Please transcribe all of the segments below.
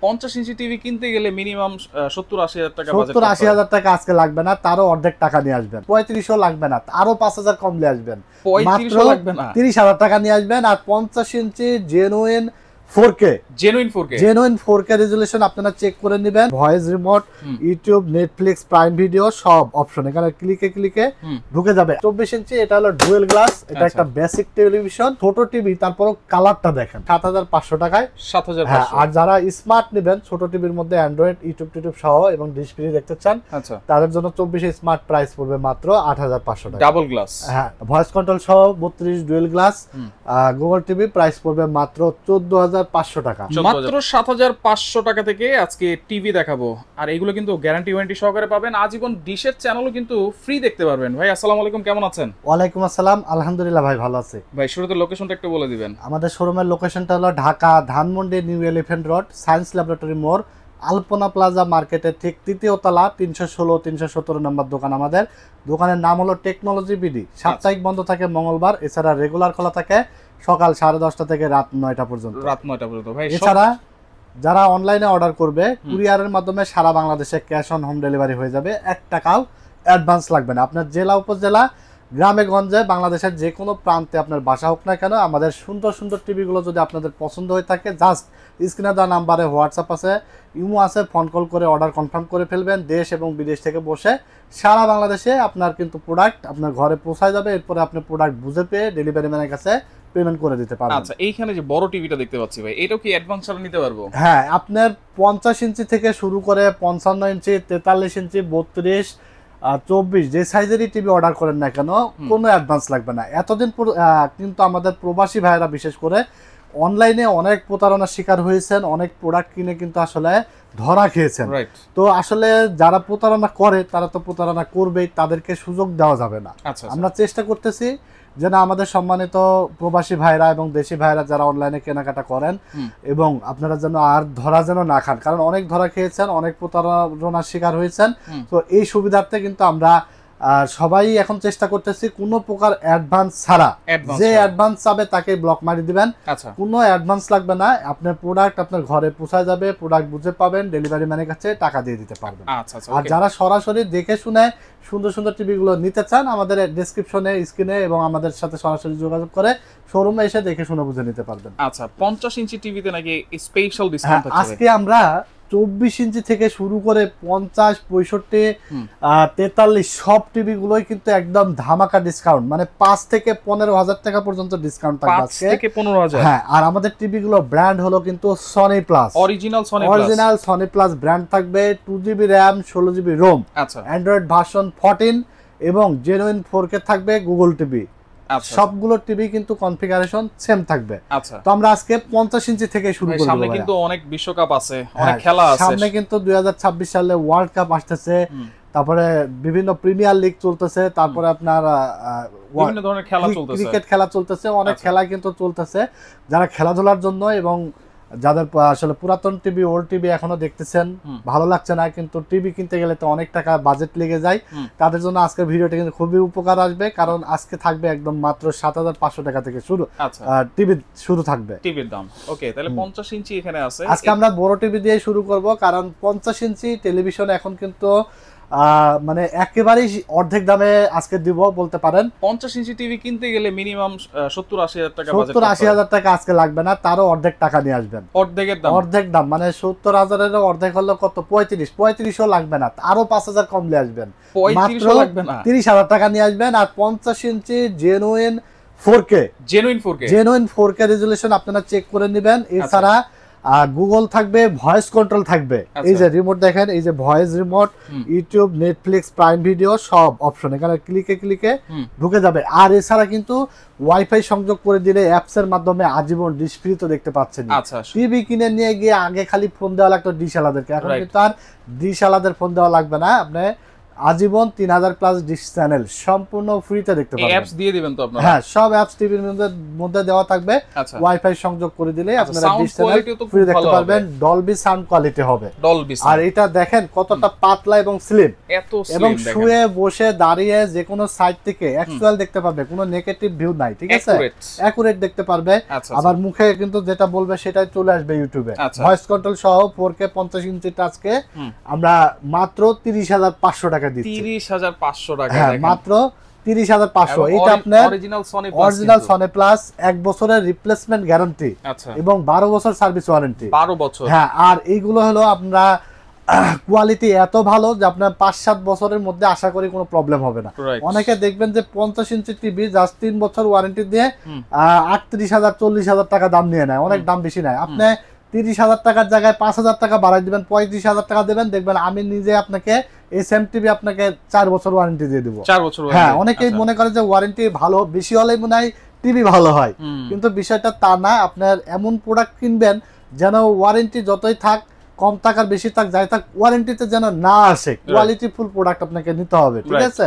50 inch TV কিনতে গেলে minimum 70-80 হাজার টাকা বাজেট। 70-80 হাজার টাকা আজকে লাগবে না, তারও অর্ধেক টাকা নিয়ে আসবেন। 35ও লাগবে না, আরো 5000 কম নিয়ে আসবেন। 35ও লাগবে না, 30,000 টাকা নিয়ে আসবেন। আর 50 inch genuine 4K genuine 4K resolution আপনারা চেক করে নেবেন। Voice remote, YouTube, Netflix, Prime Video সব অপশন এখানে ক্লিকে ঢুকে যাবে। 24 ইঞ্চি, এটা হলো ডুয়েল গ্লাস, এটা একটা বেসিক টেলিভিশন, ছোট টিভি, তারপর কালারটা দেখেন 7500 টাকায়। 7500। আর যারা স্মার্ট নেবেন, ছোট টিভির মধ্যে অ্যান্ড্রয়েড, ইউটিউব সহ এবং ডিশ ফ্রি দেখতে চান, তাদের জন্য 24 স্মার্ট প্রাইস পড়বে মাত্র 8500 টাকা। ডাবল গ্লাস, হ্যাঁ, ভয়েস কন্ট্রোল সহ 32 dual glass Google TV, price পড়বে মাত্র 14500 টাকা। মাত্র 7500 টাকা থেকে আজকে টিভি দেখাবো। আর এগুলো কিন্তু গ্যারান্টি ওয়ারেন্টি সহকারে পাবেন। আজীবন ডিশের চ্যানেলও কিন্তু ফ্রি দেখতে পারবেন। ভাই আসসালামু আলাইকুম, কেমন আছেন? ওয়ালাইকুম আসসালাম, আলহামদুলিল্লাহ ভাই, ভালো আছি। ভাই শুরুতে লোকেশনটা একটু বলে দিবেন। আমাদের শোরুমের লোকেশনটা হলো Dhaka Dhanmondi new elephant road, science laboratory মোড়, আলপনা প্লাজা মার্কেটের ঠিক তৃতীয় তলা, 316-317 নম্বর দোকান। আমাদের দোকানের নাম হলো টেকনোলজি বিডি। সাপ্তাহিক বন্ধ থাকে মঙ্গলবার, এছাড়া রেগুলার খোলা থাকে সকাল 10:30 থেকে রাত 9টা পর্যন্ত। ভাই এছাড়া যারা অনলাইনে অর্ডার করবে, কুরিয়ারের মাধ্যমে সারা বাংলাদেশে ক্যাশ অন হোম ডেলিভারি হয়ে যাবে। 1 টাকাও অ্যাডভান্স লাগবে না। আপনার জেলা উপজেলা, গ্রামে গঞ্জে, বাংলাদেশের যে কোনো প্রান্তে আপনার বাসা হোক না কেন, আমাদের সুন্দর সুন্দর টিভিগুলো যদি আপনাদের পছন্দ হয়ে থাকে, জাস্ট স্ক্রিনে দেওয়া নাম্বারে হোয়াটসঅ্যাপ আছে, ইমো আছে, ফোন কল করে অর্ডার কনফার্ম করে ফেলবেন। দেশ এবং বিদেশ থেকে বসে সারা বাংলাদেশে আপনার কিন্তু প্রোডাক্ট আপনার ঘরে পৌঁছায় যাবে। এরপরে আপনি প্রোডাক্ট বুঝে পেয়ে ডেলিভারি ম্যানের কাছে পেমেন্ট করে দিতে পারবেন। আচ্ছা, এইখানে যে বড় টিভিটা দেখতে পাচ্ছি ভাই, এটাও কি অ্যাডভান্স ছাড়া নিতে পারবো? হ্যাঁ, আপনার 50 ইঞ্চি থেকে শুরু করে 55 ইঞ্চি, 43 ইঞ্চি, 32, 24 যে সাইজেরই টিভি অর্ডার করেন না কেন, কোনো অ্যাডভান্স লাগবে না। এতদিন কিন্তু আমাদের প্রবাসী ভাইরা বিশেষ করে অনলাইনে অনেক প্রতারণার শিকার হয়েছেন, অনেক প্রোডাক্ট কিনে কিন্তু আসলে ধরা খেয়েছেন। তো আসলে যারা প্রতারণা করে তারা তো প্রতারণা করবেই, তাদেরকে সুযোগ দেওয়া যাবে না। আমরা চেষ্টা করতেছি যেন আমাদের সম্মানিত প্রবাসী ভাইরা এবং দেশি ভাইরা যারা অনলাইনে কেনাকাটা করেন, এবং আপনারা যেন আর ধরা যেন না খান, কারণ অনেক ধরা খেয়েছেন, অনেক প্রতারণার শিকার হয়েছেন। তো এই সুবিধার্থে কিন্তু আমরা সবাই এখন চেষ্টা করতেছি কোনো প্রকার অ্যাডভান্স ছাড়া, যে অ্যাডভান্স চাবে তাকে ব্লক মারি দিবেন। কোনো অ্যাডভান্স লাগবে না, আপনার প্রোডাক্ট আপনার ঘরে পৌঁছায় যাবে, প্রোডাক্ট বুঝে পাবেন, ডেলিভারি ম্যানের কাছে টাকা দিয়ে দিতে পারবেন। আর যারা সরাসরি দেখে শুনে সুন্দর সুন্দর টিভিগুলো নিতে চান, আমাদের ডেসক্রিপশনে, স্ক্রিনে এবং আমাদের সাথে সরাসরি যোগাযোগ করে শোরুমে এসে দেখে শুনে বুঝে নিতে পারবেন। আচ্ছা, 50 ইঞ্চি টিভিতে নাকি স্পেশাল ডিসকাউন্ট আছে? আজকে আমরা 24 ইঞ্চি থেকে শুরু করে 50, 65, 43 সব টিভি গুলোই কিন্তু একদম ধামাকা ডিসকাউন্ট, মানে 5 থেকে 15,000 টাকা পর্যন্ত ডিসকাউন্ট থাকবে আজকে। 5 থেকে 15,000? হ্যাঁ, আর আমাদের টিভি গুলো ব্র্যান্ড হলো কিন্তু Sony plus, original Sony plus brand থাকবে। 2GB RAM, 16GB ROM, Android version 14 এবং জেনুইন 4K থাকবে গুগল টিভি। সবগুলো টিভি কিন্তু কনফিগারেশন সেম থাকবে। তো আমরা আজকে 50 ইঞ্চি থেকে শুরু করব। সামনে কিন্তু অনেক বিশ্বকাপ আছে, অনেক খেলা আছে। সামনে কিন্তু 2026 সালে ওয়ার্ল্ড কাপ আসতেছে, তারপরে বিভিন্ন প্রিমিয়ার লিগ চলতেছে, তারপরে আপনার বিভিন্ন ধরনের খেলা চলতেছে, ক্রিকেট খেলা চলতেছে, অনেক খেলা কিন্তু চলতেছে। যারা খেলাধুলার জন্য এবং যাদের আসলে পুরাতন টিভি, ওল্ড টিভি এখনো দেখতেছেন, ভালো লাগছে না, কিন্তু টিভি কিনতে গেলে তো অনেক টাকা বাজেট লেগে যায়, তাদের জন্য আজকের ভিডিওটা কিন্তু খুবই উপকার আসবে। কারণ আজকে থাকবে একদম মাত্র 7500 টাকা থেকে শুরু টিভি শুরু থাকবে টিভির দাম। ওকে, তাহলে 50 ইঞ্চি এখানে আছে। আজকে আমরা বড় টিভি দিয়ে শুরু করব, কারণ 50 ইঞ্চি টেলিভিশন এখন কিন্তু মানে একেবারেই অর্ধেক দামে আজকে দিব বলতে পারেন। 50 ইঞ্চি টিভি কিনতে গেলে মিনিমাম 70-80 হাজার টাকা বাজেট। 70-80 হাজার টাকা আজকে লাগবে না, তারও অর্ধেক টাকা নিয়ে আসবেন। অর্ধেক দাম মানে 70,000-এর অর্ধেক হলো কত? 35ও লাগবে না, আরো 5000 কম নিয়ে আসবেন। 35ও লাগবে না, 30,000 টাকা নিয়ে আসবেন। আর 50 ইঞ্চি জেনুইন 4K রেজুলেশন আপনারা চেক করে নেবেন। এছাড়া গুগল থাকবে, ভয়েস কন্ট্রোল থাকবে, এই যে রিমোট দেখেন, এই যে voice remote, YouTube, Netflix, Prime Video সব অপশন এখানে ক্লিকে ঢুকে যাবে। আর এছাড়া কিন্তু ওয়াইফাই সংযোগ করে দিলে অ্যাপস এর মাধ্যমে আজীবন ডিশ ফ্রি তো দেখতে পাচ্ছেন। টিভি কিনে নিয়ে গিয়ে আগে খালি ফোন দেওয়া লাগতো ডিশ আলাদেরকে, এখন কিন্তু আর ডিশ আলাদের ফোন দেওয়া লাগবে না। আপনি আজীবন 3000 প্লাস ডিশ চ্যানেল সম্পূর্ণ ফ্রিতে দেখতে পাবেন। অ্যাপস দিয়ে দিবেন তো আপনারা? হ্যাঁ, সব অ্যাপস টিভির মধ্যে দেওয়া থাকবে। আচ্ছা, ওয়াইফাই সংযোগ করে দিলে আপনারা সাউন্ড ডিশ চ্যানেল কোয়ালিটি তো ফ্রি খুব দেখতে ভালো পারবেন। হবে। ডলবি সাউন্ড কোয়ালিটি হবে। ডলবি আর এটা দেখেন কতটা পাতলা এবং স্লিম, এত এবং স্লিম দেখেন, শুয়ে বসে দাঁড়িয়ে যে কোনো সাইড থেকে অ্যাকচুয়াল দেখতে পারবে, কোনো নেগেটিভ ভিউ নাই, ঠিক আছে, অ্যাকুরেট দেখতে পারবে। আচ্ছা, আবার মুখে কিন্তু যেটা বলবে সেটাই চলে আসবে ইউটিউবে। আচ্ছা। ভয়েস কন্ট্রোল সহ 4K 50 ইঞ্চি টাচকে আমরা মাত্র 30,500 টাকা দিচ্ছি। 30,500 টাকা হ্যাঁ, দেখেন, মাত্র 30,500। এটা আপনার অরিজিনাল সনি প্লাস 1 বছরের রিপ্লেসমেন্ট গ্যারান্টি আচ্ছা, এবং 12 বছর সার্ভিস ওয়ারেন্টি। 12 বছর। হ্যাঁ, আর এইগুলো হলো আমরা কোয়ালিটি এত ভালো যে আপনার 5-7 বছরের মধ্যে আশা করি কোনো প্রবলেম হবে না। অনেকে দেখবেন যে 50 ইঞ্চি টিভি জাস্ট 3 বছর ওয়ারেন্টি দিয়ে 38,000 40,000 টাকা দাম নিয়ে নেয়, অনেক দাম বেশি নেয়। আপনি 30,000 টাকার জায়গায় 5,000 টাকা বাড়াই দিবেন, 35,000 টাকা দেবেন, দেখবেন আমি নিজে আপনাকে এই সেম টিভি আপনাকে 4 বছর ওয়ারেন্টি দিয়ে দেবো। 4 বছর? হ্যাঁ, অনেকেই মনে করে যে ওয়ারেন্টি ভালো বেশি হলেই মনে হয় টিভি ভালো হয়, কিন্তু বিষয়টা তা না। আপনার এমন প্রোডাক্ট কিনবেন যেন ওয়ারেন্টি যতই থাক, কম টাকার বেশি থাক, যাই থাক, ওয়ারেন্টিতে যেন না আসে, কোয়ালিটি ফুল প্রোডাক্ট আপনাকে নিতে হবে, ঠিক আছে।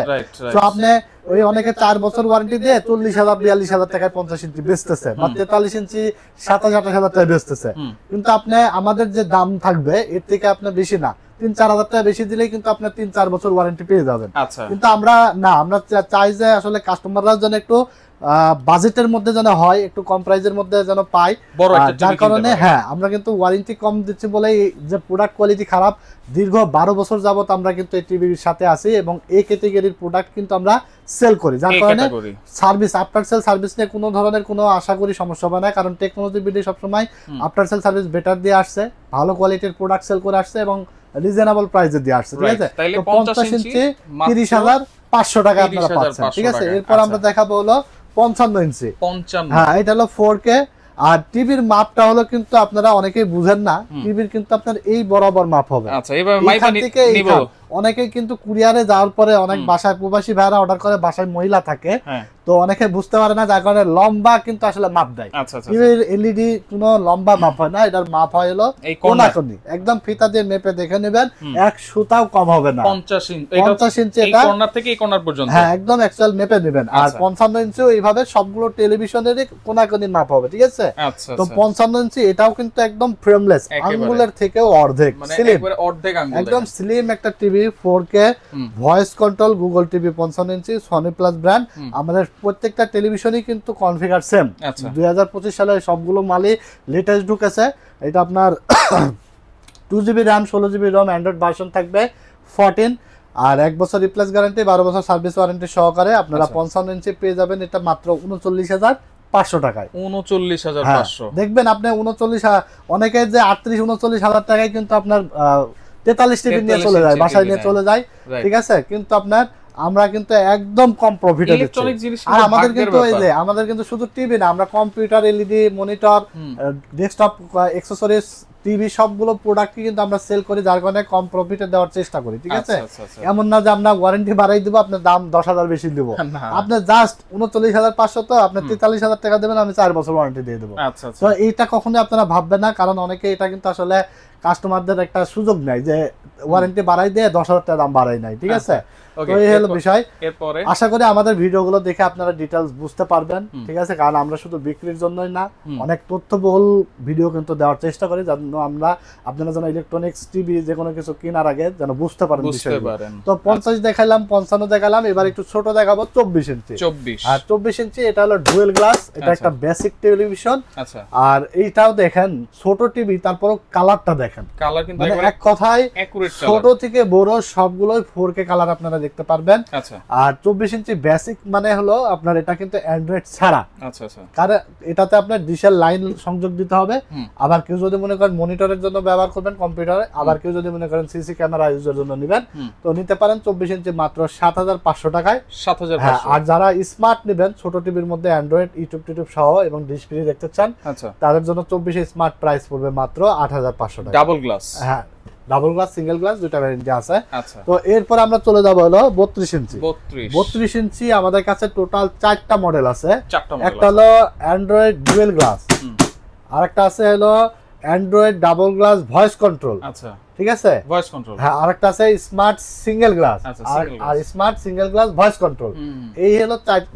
তো আপনি ওই অনেকে 4 বছর ওয়ারেন্টি দিয়ে 40,000 42,000 টাকায় 50 ইঞ্চি বেচতেছে, বা 43 ইঞ্চি 27,000-28,000 টাকায় বেচতেছে, কিন্তু আপনি আমাদের যে দাম থাকবে এর থেকে আপনি বেশি না, 3-4,000 টাকা বেশি দিলেই কিন্তু আপনি 3-4 বছর ওয়ারেন্টি পেয়ে যাবেন। কিন্তু আমরা চাই যে আসলে কাস্টমাররা যেন একটু বাজেটের মধ্যে যেন হয়, একটু কম প্রাইসের মধ্যে যেন পায়, যার কারণে হ্যাঁ আমরা কিন্তু ওয়ারেন্টি কম দিচ্ছি বলে যে প্রোডাক্ট কোয়ালিটি খারাপ, দীর্ঘ 12 বছর যাবত আমরা কিন্তু এই টিভির সাথে আছি এবং এই ক্যাটাগরির প্রোডাক্ট কিন্তু আমরা সেল করি, যার কারণে সার্ভিস, আফটার সেল সার্ভিস নিয়ে কোনো ধরনের কোনো আশা করি সমস্যা হবে না, কারণ টেকনোলজি বিডি সবসময় আফটার সেল সার্ভিস বেটার দিয়ে আসছে, ভালো কোয়ালিটির প্রোডাক্ট সেল করে আসছে এবং রিজনেবল প্রাইসে দিয়ে আসছে, ঠিক আছে। তো 50 ইঞ্চি 30,500 টাকা আপনারা পাচ্ছেন, ঠিক আছে। এরপর আমরা দেখাবো হলো 55 ইঞ্চি। হ্যাঁ, এটা হলো 4K। আর টিভির মাপটা হলো কিন্তু আপনারা অনেকেই বুঝেন না, টিভির কিন্তু আপনার এই বরাবর মাপ হবে। আচ্ছা, এইভাবে মাইপা নিব। অনেকেই কিন্তু কুরিয়ারে যাওয়ার পরে অনেক বাসায় প্রবাসী ভাইরা অর্ডার করে, বাসায় মহিলা থাকে, তো অনেকে বুঝতে পারে না, যার কারণে লম্বা কিন্তু আসলে মাপ দেয়। টিভির এলইডি কোনো লম্বা মাপ হয় না, এটার মাপ হয় হলো কোনাকুনি, একদম ফিতা দিয়ে মেপে দেখে নেবেন, এক সুতাও কম হবে না। 50 ইঞ্চি এটা কর্নার থেকে এই কর্নার পর্যন্ত, হ্যাঁ একদম অ্যাকচুয়াল মেপে নেবেন। আর 55 ইঞ্চি এইভাবে সবগুলো টেলিভিশনেরই কোনাকুনি মাপ হবে, ঠিক আছে। তো 55 ইঞ্চি এটাও কিন্তু একদম ফ্রেমলেস, আঙ্গুলের থেকেও অর্ধেক স্লিম, একদম স্লিম একটা TV 4K voice control Google TV 55 ইঞ্চি সনি প্লাস ব্র্যান্ড। আমাদের প্রত্যেকটা টেলিভিশনই কিন্তু কনফিগার সেম। 2025 সালে সবগুলো মালই লেটেস্ট ঢুকেছে। এটা আপনার 2GB RAM 16GB ROM Android version থাকবে 14, আর 1 বছর রিপ্লেস গ্যারান্টি, 12 বছর সার্ভিস ওয়ারেন্টি সহকারে আপনারা 55 ইঞ্চি পেয়ে যাবেন। এটা মাত্র 39,500 টাকায়। 39,500 দেখবেন আপনি 39, অনেকে যে 38-39,000 টাকায় কিন্তু আপনার 43 টিভি নিয়ে চলে যায়, বাসায় নিয়ে চলে যায়, ঠিক আছে। কিন্তু আপনার আমরা কিন্তু একদম কম প্রফিটে দিচ্ছি। আর আমাদের কিন্তু এই যে আমাদের কিন্তু শুধু টিভি না, আমরা computer, LED, monitor, desktop accessories, TV সবগুলো প্রোডাক্টই কিন্তু আমরা সেল করি, যার কারণে কম প্রফিটে দেওয়ার চেষ্টা করি, ঠিক আছে। এমন না যে আমরা ওয়ারেন্টি বাড়াই দিব, আপনার দাম 10,000 বেশি দিব, আপনার জাস্ট 39,500, তো আপনি 43,000 টাকা দেবেন, আমি 4 বছর ওয়ারেন্টি দিয়ে দেবো। তো এইটা কখনোই আপনারা ভাববেন না, কারণ অনেকে এটা কিন্তু আসলে কাস্টমারদের একটা সুযোগ নেয় যে ওয়ারেন্টি বাড়াই দিয়ে 10,000 টাকা দাম বাড়াই নাই, ঠিক আছে। তো এই হলো বিষয়। আশা করি আমাদের ভিডিওগুলো দেখে আপনারা ডিটেইলস বুঝতে পারবেন, ঠিক আছে, কারণ আমরা শুধু বিক্রির জন্যই না, অনেক তথ্যবহুল ভিডিও কিন্তু দেওয়ার চেষ্টা করি, যেন আমরা আপনারা যেন ইলেকট্রনিক্স টিভি যে কোনো কিছু কেনার আগে যেন বুঝতে পারেন বিষয়গুলো। তো 50 দেখাইলাম, 55 দেখালাম, এবার একটু ছোট দেখাবো 24 ইঞ্চি। আর 24 ইঞ্চি এটা হলো ডুয়েল গ্লাস, এটা একটা বেসিক টেলিভিশন। আর এইটাও দেখেন ছোট টিভি, তারপর কালারটা দেখেন, কালার কিন্তু এক কথায় ছোট থেকে বড় সবগুলোই 4K কালার আপনারা দেখতে পারবেন। আর 24 ইঞ্চি বেসিক মানে হলো আপনার এটা কিন্তু অ্যান্ড্রয়েড ছাড়া, কারণ এটাতে আপনার ডিশের লাইন সংযোগ দিতে হবে। আবার কেউ যদি মনে করেন মনিটরের জন্য ব্যবহার করবেন কম্পিউটারে, আবার কেউ যদি মনে করেন সিসি ক্যামেরা ইউজের জন্য নেবেন, তো নিতে পারেন 24 ইঞ্চি মাত্র 7,500 টাকায়। 7,500। আর যারা স্মার্ট নেবেন, ছোট টিভির মধ্যে অ্যান্ড্রয়েড, ইউটিউব সহ এবং ডিশ ফ্রি দেখতে চান, তাদের জন্য 24 স্মার্ট প্রাইস পড়বে মাত্র 8,500 টাকা। ডাবল গ্লাস, হ্যাঁ ডাবল গ্লাস, সিঙ্গেল গ্লাস, দুইটা ভ্যারিয়েন্ট আছে। তো এরপর আমরা চলে যাব হলো 32 ইঞ্চি। 32 ইঞ্চি আমাদের কাছে টোটাল 4টা মডেল আছে। একটা হলো অ্যান্ড্রয়েড ডুয়েল গ্লাস, আরেকটা আছে হলো Android double glass voice control, ঠিক আছে, ভয়েস কন্ট্রোল। হ্যাঁ, আরেকটা আছে স্মার্ট সিঙ্গেল গ্লাস, আচ্ছা, আর single glass। Smart single glass voice control. এই হলো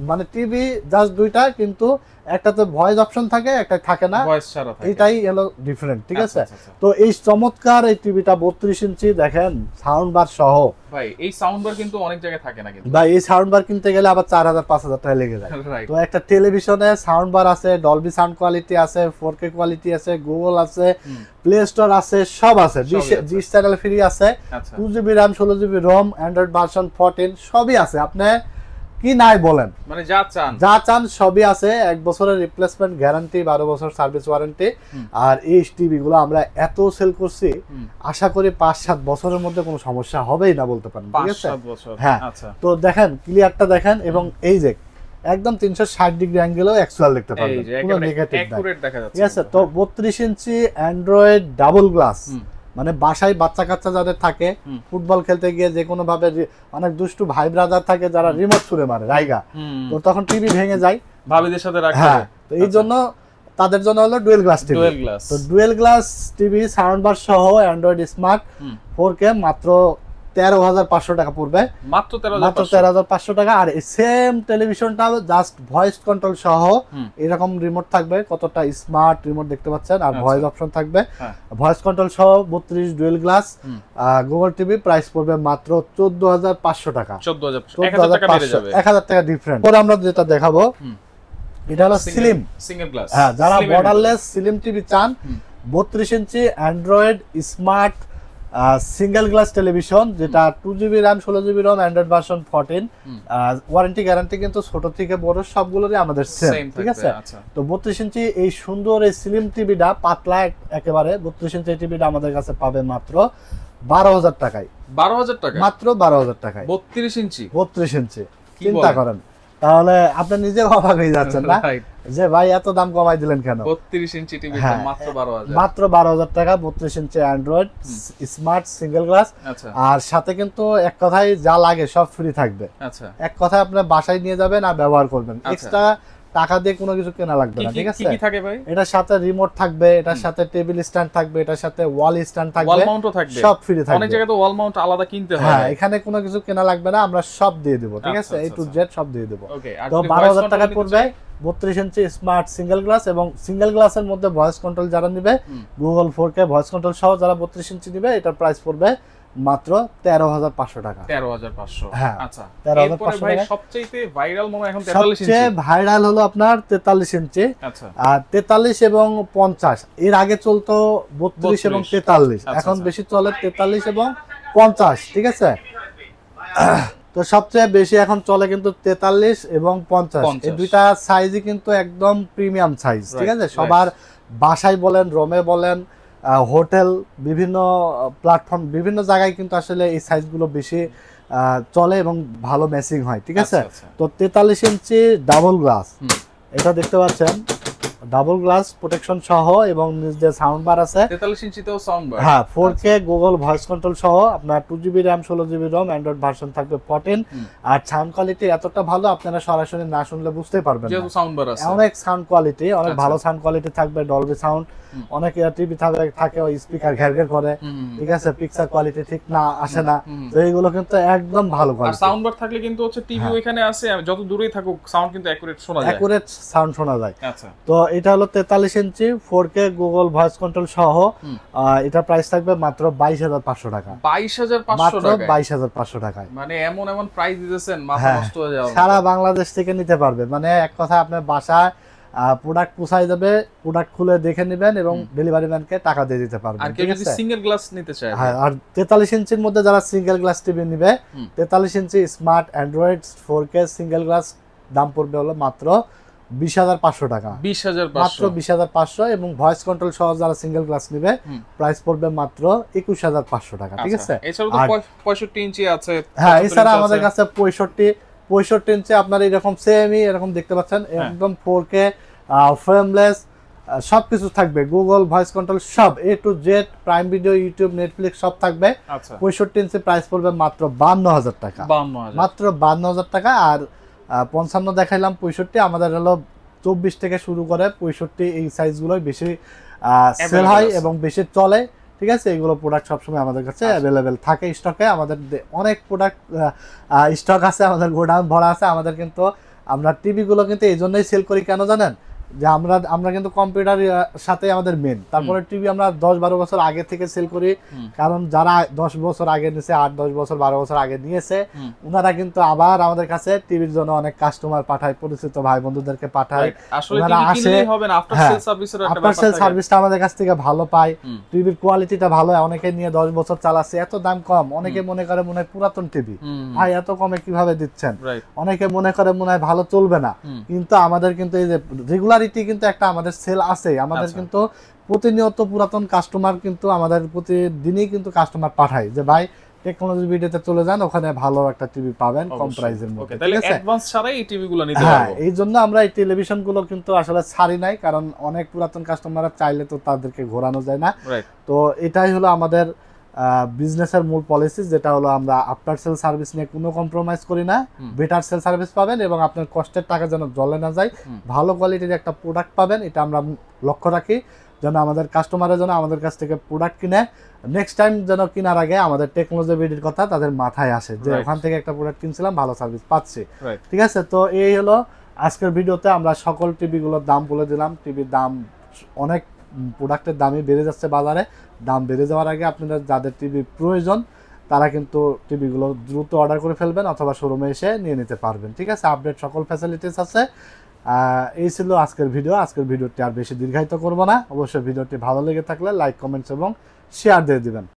মানে টিভি জাস্ট দুইটা, কিন্তু একটাতে ভয়েস অপশন থাকে, একটা থাকে না, ভয়েস ছাড়া থাকে। এটাই হলো ডিফারেন্ট, ঠিক আচ্ছা, আছে। আচ্ছা। তো এই চমৎকার এই টিভিটা 32 ইঞ্চি দেখেন, সাউন্ড বার সহ। ভাই এই সাউন্ড বার কিন্তু অনেক জায়গায় থাকে না কিন্তু। ভাই এই সাউন্ড বার কিনতে গেলে আবার 4000-5000 টাকা লেগে যায়। রাইট। তো একটা টেলিভিশনে সাউন্ড বার আছে, ডলবি সাউন্ড কোয়ালিটি আছে, 4K কোয়ালিটি আছে, গুগল আছে, প্লে স্টোর আছে, সব আছে, ডিশ চ্যানেল ফ্রি আছে, আচ্ছা 2GB RAM 16GB ROM, Android version 14 সবই আছে। আপনি কি নাই বলেন, মানে যা চান যা চান সবই আছে। 1 বছরের রিপ্লেসমেন্ট গ্যারান্টি, 12 বছর সার্ভিস ওয়ারেন্টি। আর এই টিভি গুলো আমরা এত সেল করছি, আশা করি 5-7 বছরের মধ্যে কোনো সমস্যা হবেই না বলতে পারেন, ঠিক আছে। 5-7 বছর। হ্যাঁ, আচ্ছা তো দেখেন ক্লিয়ারটা দেখেন, এবং এই যে একদম 360 ডিগ্রি অ্যাঙ্গেলও অ্যাকচুয়াল দেখতে এই পারবেন, যে কোনো একেবারে নেগেটিভ নাই, অ্যাকুরেট দেখা যাচ্ছে। ঠিক আছে। তো 32 ইঞ্চি অ্যান্ড্রয়েড ডাবল গ্লাস, মানে বাসায় বাচ্চা কাচ্চা যাদের থাকে, ফুটবল খেলতে গিয়ে যে কোনো ভাবে অনেক দুষ্টু ভাই ব্রাদার থাকে যারা রিমোট ছুড়ে মারে রাইগা, তো তখন টিভি ভেঙে যায়, ভাবিদের সাথে রাখতে হ্যাঁ, তো এই জন্য তাদের জন্য হলো dual glass TV. Dual glass. তো dual glass TV sound bar সহ অ্যান্ড্রয়েড স্মার্ট 4K মাত্র 13,500 টাকা পড়বে, মাত্র 13,500 টাকা। আর এই সেম টেলিভিশনটা জাস্ট ভয়েস কন্ট্রোল সহ, এরকম রিমোট থাকবে, কতটা স্মার্ট রিমোট দেখতে পাচ্ছেন, আর ভয়েস অপশন থাকবে, ভয়েস কন্ট্রোল সহ 32 dual glass Google TV. Price পড়বে মাত্র 14,500 টাকা। 1,000 টাকা ডিফারেন্ট। পরে আমরা যেটা দেখাবো এটা হলো স্লিম সিঙ্গেল গ্লাস। হ্যাঁ, যারা বর্ডারলেস স্লিম টিভি চান, 32 inch Android smart single glass television, যেটা 2GB RAM 16GB ROM, Android version 14, warranty guarantee কিন্তু ছোট থেকে বড় সবগুলোরই আমাদের সেম, ঠিক আছে। তো 32 ইঞ্চি এই সুন্দর এই স্লিম টিভিটা, পাতলা একেবারে 32 ইঞ্চি টিভিটা আমাদের কাছে পাবে মাত্র 12,000 টাকায়। 12,000 টাকা মাত্র 12,000 টাকায় 32 ইঞ্চি। 32 ইঞ্চি চিন্তা করেন, তাহলে আপনি নিজে অবাক হয়ে যাচ্ছেন না যে ভাই এত দাম কমাই দিলেন কেন। 32 ইঞ্চি টিভি মাত্র 12,000, মাত্র 12,000 টাকা 32 inch Android smart single glass. আচ্ছা, আর সাথে কিন্তু এক কথায় যা লাগে সব ফ্রি থাকবে। আচ্ছা, এক কথায় আপনি বাসায় নিয়ে যাবেন আর ব্যবহার করবেন, এক্সট্রা টাকা দিয়ে কোনো কিছু কেনা লাগবে না, ঠিক আছে। কি থাকে ভাই? এটার সাথে রিমোট থাকবে, এটার সাথে টেবিল স্ট্যান্ড থাকবে, এটার সাথে ওয়াল স্ট্যান্ড থাকবে, ওয়াল মাউন্টও থাকবে, সব ফ্রি থাকবে। অনেক জায়গায় তো ওয়াল মাউন্ট আলাদা কিনতে হয়। হ্যাঁ, এখানে কোনো কিছু কেনা লাগবে না, আমরা সব দিয়ে দেব, ঠিক আছে, A to Z সব দিয়ে দেব। ওকে, তো 12,000 টাকা পড়বে 32 ইঞ্চি স্মার্ট সিঙ্গেল গ্লাস, এবং সিঙ্গেল গ্লাসের মধ্যে ভয়েস কন্ট্রোল যারা নিবে, গুগল 4K ভয়েস কন্ট্রোল সহ যারা 32 ইঞ্চি নিবে, এটার প্রাইস পড়বে মাত্র 13,500 টাকা। 13,500। হ্যাঁ, আচ্ছা, 13,500 ভাই টাকা। সবচেয়ে ভাইরাল মনে এখন 43 ইঞ্চি। সবচেয়ে ভাইরাল হলো আপনার 43 ইঞ্চি। আচ্ছা, আর 43 এবং 50, এর আগে চলতো 32 এবং 43, এখন বেশি চলে 43 এবং 50, ঠিক আছে। তো সবচেয়ে বেশি এখন চলে কিন্তু 43 এবং 50, এই দুইটা সাইজই কিন্তু একদম প্রিমিয়াম সাইজ, ঠিক আছে। সবার বাসায় বলেন, রোমে বলেন, হোটেল, বিভিন্ন প্ল্যাটফর্ম, বিভিন্ন জায়গায় কিন্তু আসলে এই সাইজগুলো বেশি চলে এবং ভালো ম্যাচিং হয়, ঠিক আছে। তো 43 ইঞ্চি ডাবল গ্লাস, এটা দেখতে পাচ্ছেন, ডাবল গ্লাস প্রোটেকশন সহ, এবং যে সাউন্ড বার আছে 43 ইঞ্চিতেও সাউন্ড বার, হ্যাঁ, 4K গুগল ভয়েস কন্ট্রোল সহ, আপনার 2GB RAM 16GB ROM, Android version থাকবে 14। আর সাউন্ড কোয়ালিটি এতটা ভালো, আপনারা সরাসরি না শুনলে বুঝতে পারবেন না, যেহেতু সাউন্ড বার আছে। অনেক সাউন্ড কোয়ালিটি, অনেক ভালো সাউন্ড কোয়ালিটি থাকবে, ডলবি সাউন্ড, অনেক টিভি থাকে ওই স্পিকার ঘেরঘের করে, ঠিক আছে, পিকচার কোয়ালিটি ঠিক না আসে না, তো এইগুলো কিন্তু একদম ভালো কোয়ালিটি। আর সাউন্ড বার থাকলে কিন্তু হচ্ছে টিভি ওইখানে আছে, যত দূরেই থাকুক সাউন্ড কিন্তু অ্যাকুরেট শোনা যায়, অ্যাকুরেট সাউন্ড শোনা যায়। আচ্ছা, তো এটা হলো 43 ইঞ্চি 4K গুগল ভয়েস কন্ট্রোল সহ, এটা প্রাইস থাকবে মাত্র 22,500 টাকা। 22,500 টাকা, 22,500 টাকায়। মানে এমন প্রাইস দিতেছেন, মাথা নষ্ট হয়ে যাবে। সারা বাংলাদেশ থেকে নিতে পারবে, মানে এক কথা আপনার বাসায় প্রোডাক্ট পৌঁছায় যাবে, প্রোডাক্ট খুলে দেখে নেবেন এবং ডেলিভারি ম্যানকে টাকা দিয়ে দিতে পারবেন। আর কেউ যদি সিঙ্গেল গ্লাস নিতে চায়, হ্যাঁ, আর 43 ইঞ্চির মধ্যে যারা সিঙ্গেল গ্লাস টিভি নিবে, 43 inch smart Android 4K single glass দাম পড়বে হলো মাত্র 20,500 টাকা। 20,500, মাত্র 20,500, এবং ভয়েস কন্ট্রোল সহ যারা সিঙ্গেল গ্লাস নিবে, প্রাইস পড়বে মাত্র 21,500 টাকা, ঠিক আছে। এছাড়াও তো 65 ইঞ্চি আছে। হ্যাঁ, এছাড়া আমাদের কাছে 65 ইঞ্চি আপনার এরকম সেমই এরকম দেখতে পাচ্ছেন, একদম 4K ফ্রেমলেস সবকিছু থাকবে, গুগল ভয়েস কন্ট্রোল সব A to Z, prime video, YouTube, Netflix সব থাকবে। 65 ইঞ্চি প্রাইস পড়বে মাত্র 52,000 টাকা, মাত্র 52,000 টাকা। আর 55 দেখাইলাম, 65 আমাদের হলো 24 থেকে শুরু করে 65, এই সাইজগুলোই বেশি সেল হয় এবং বেশি চলে, ঠিক আছে, এগুলো প্রোডাক্ট সবসময় আমাদের কাছে অ্যাভেলেবেল থাকে স্টকে। আমাদের অনেক প্রোডাক্ট স্টক আছে, আমাদের গোডাউন ভরা আছে। আমাদের কিন্তু আমরা টিভিগুলো কিন্তু এই জন্যই সেল করি, কেন জানেন, যে আমরা কিন্তু কম্পিউটার সাথে আমাদের মেন, তারপরে টিভি আমরা 10-12 বছর আগে থেকে সেল করি, কারণ যারা 10 বছর আগে নিয়েছে, 8-10 বছর 12 বছর আগে নিয়েছে, ওনারা কিন্তু আবার আমাদের কাছে টিভির জন্য অনেক কাস্টমার পাঠায়, পরিচিত ভাই বন্ধুদেরকে পাঠায়, ওনারা আসে, আফটার সেল সার্ভিসটা আমাদের কাছ থেকে ভালো পায়, টিভির কোয়ালিটিটা ভালো, অনেকে নিয়ে 10 বছর চালাচ্ছে, এত দাম কম, অনেকে মনে করে মনে হয় পুরাতন টিভি, ভাই এত কমে কিভাবে দিচ্ছেন, অনেকে মনে করে মনে হয় ভালো চলবে না, কিন্তু আমাদের কিন্তু এই যে রেগুলার কিন্তু একটা আমাদের সেল আছে, আমাদের কিন্তু প্রতিনিয়ত পুরাতন কাস্টমার কিন্তু আমাদের প্রতিদিনই কিন্তু কাস্টমার পাঠায় যে ভাই টেকনোলজি ভিডিওতে চলে যান, ওখানে ভালো একটা টিভি পাবেন কম প্রাইসের মধ্যে। তাহলে অ্যাডভান্স ছাড়াই এই টিভিগুলো নিতে পারবো। হ্যাঁ, এই জন্য আমরা এই টেলিভিশনগুলো কিন্তু আসলে ছাড়ি নাই, কারণ অনেক পুরাতন কাস্টমাররা চাইলে তো তাদেরকে ঘোরানো যায় না। তো এটাই হলো আমাদের বিজনেসের মূল পলিসি, যেটা হলো আমরা আফটার সেল সার্ভিস নিয়ে কোনো কম্প্রোমাইজ করি না, বেটার সেল সার্ভিস পাবেন এবং আপনার কষ্টের টাকা যেন জলে না যায়, ভালো কোয়ালিটির একটা প্রোডাক্ট পাবেন, এটা আমরা লক্ষ্য রাখি, যেন আমাদের কাস্টমারের জন্য আমাদের কাছ থেকে প্রোডাক্ট কিনে নেক্সট টাইম যেন কেনার আগে আমাদের টেকনোলজি ভিডিওর কথা তাদের মাথায় আসে যে ওখান থেকে একটা প্রোডাক্ট কিনছিলাম, ভালো সার্ভিস পাচ্ছি। ঠিক আছে, তো এই হলো আজকের ভিডিওতে আমরা সকল টিভিগুলোর দাম বলে দিলাম। টিভির দাম অনেক, প্রোডাক্টের দামই বেড়ে যাচ্ছে বাজারে, দাম বেড়ে যাওয়ার আগে আপনারা যাদের টিভি প্রয়োজন তারা কিন্তু টিভিগুলো দ্রুত অর্ডার করে ফেলবেন অথবা শোরুমে এসে নিয়ে নিতে পারবেন। ঠিক আছে, আপডেট সকল ফ্যাসিলিটিস আছে। এই ছিল আজকের ভিডিও। আজকের ভিডিওটি আর বেশি দীর্ঘায়িত করব না। অবশ্যই ভিডিওটি ভালো লেগে থাকলে লাইক, কমেন্টস এবং শেয়ার দিয়ে দিবেন।